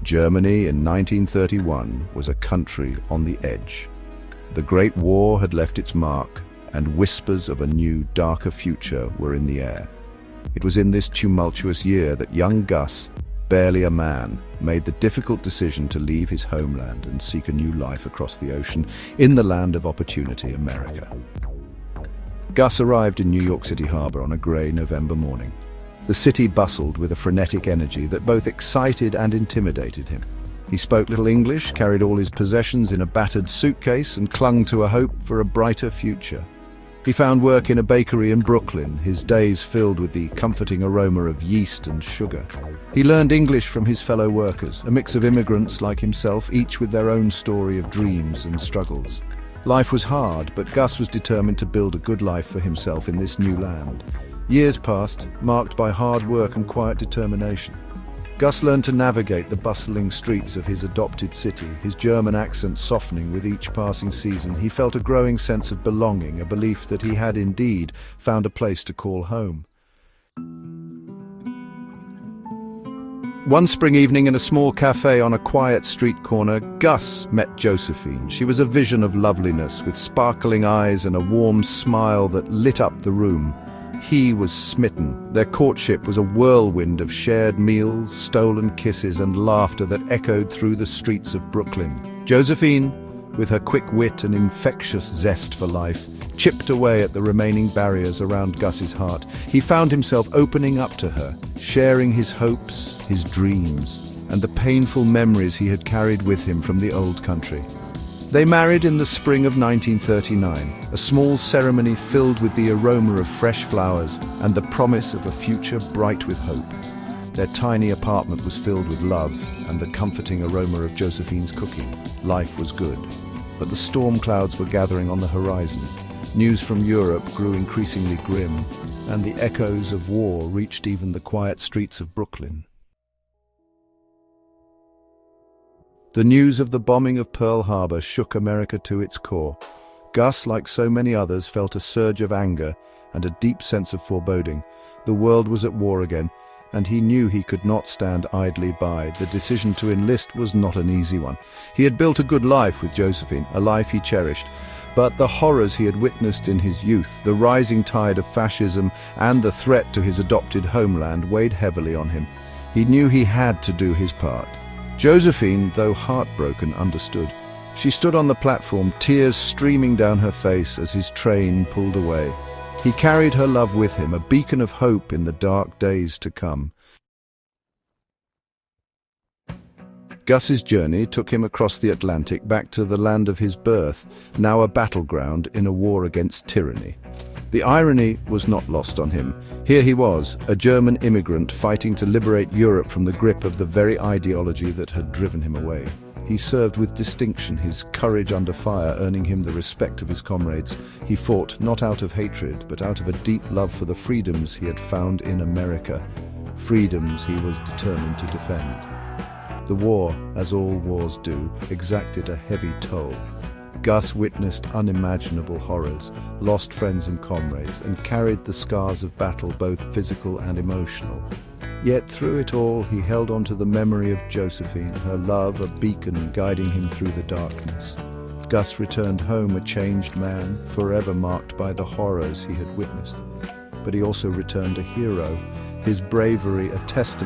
Germany in 1931 was a country on the edge. The Great War had left its mark, and whispers of a new, darker future were in the air. It was in this tumultuous year that young Gus, barely a man, made the difficult decision to leave his homeland and seek a new life across the ocean, in the land of opportunity, America. Gus arrived in New York City Harbor on a grey November morning. The city bustled with a frenetic energy that both excited and intimidated him. He spoke little English, carried all his possessions in a battered suitcase, and clung to a hope for a brighter future. He found work in a bakery in Brooklyn, his days filled with the comforting aroma of yeast and sugar. He learned English from his fellow workers, a mix of immigrants like himself, each with their own story of dreams and struggles. Life was hard, but Gus was determined to build a good life for himself in this new land. Years passed, marked by hard work and quiet determination. Gus learned to navigate the bustling streets of his adopted city, his German accent softening with each passing season. He felt a growing sense of belonging, a belief that he had indeed found a place to call home. One spring evening in a small cafe on a quiet street corner, Gus met Josephine. She was a vision of loveliness, with sparkling eyes and a warm smile that lit up the room. He was smitten. Their courtship was a whirlwind of shared meals, stolen kisses, and laughter that echoed through the streets of Brooklyn. Josephine, with her quick wit and infectious zest for life, chipped away at the remaining barriers around Gus's heart. He found himself opening up to her, sharing his hopes, his dreams, and the painful memories he had carried with him from the old country. They married in the spring of 1939, a small ceremony filled with the aroma of fresh flowers and the promise of a future bright with hope. Their tiny apartment was filled with love and the comforting aroma of Josephine's cooking. Life was good, but the storm clouds were gathering on the horizon. News from Europe grew increasingly grim, and the echoes of war reached even the quiet streets of Brooklyn. The news of the bombing of Pearl Harbor shook America to its core. Gus, like so many others, felt a surge of anger and a deep sense of foreboding. The world was at war again, and he knew he could not stand idly by. The decision to enlist was not an easy one. He had built a good life with Josephine, a life he cherished, but the horrors he had witnessed in his youth, the rising tide of fascism, and the threat to his adopted homeland weighed heavily on him. He knew he had to do his part. Josephine, though heartbroken, understood. She stood on the platform, tears streaming down her face as his train pulled away. He carried her love with him, a beacon of hope in the dark days to come. Gus's journey took him across the Atlantic back to the land of his birth, now a battleground in a war against tyranny. The irony was not lost on him. Here he was, a German immigrant fighting to liberate Europe from the grip of the very ideology that had driven him away. He served with distinction, his courage under fire earning him the respect of his comrades. He fought not out of hatred, but out of a deep love for the freedoms he had found in America, freedoms he was determined to defend. The war, as all wars do, exacted a heavy toll. Gus witnessed unimaginable horrors, lost friends and comrades, and carried the scars of battle, both physical and emotional. Yet through it all, he held on to the memory of Josephine, her love a beacon guiding him through the darkness. Gus returned home a changed man, forever marked by the horrors he had witnessed. But he also returned a hero, his bravery a testament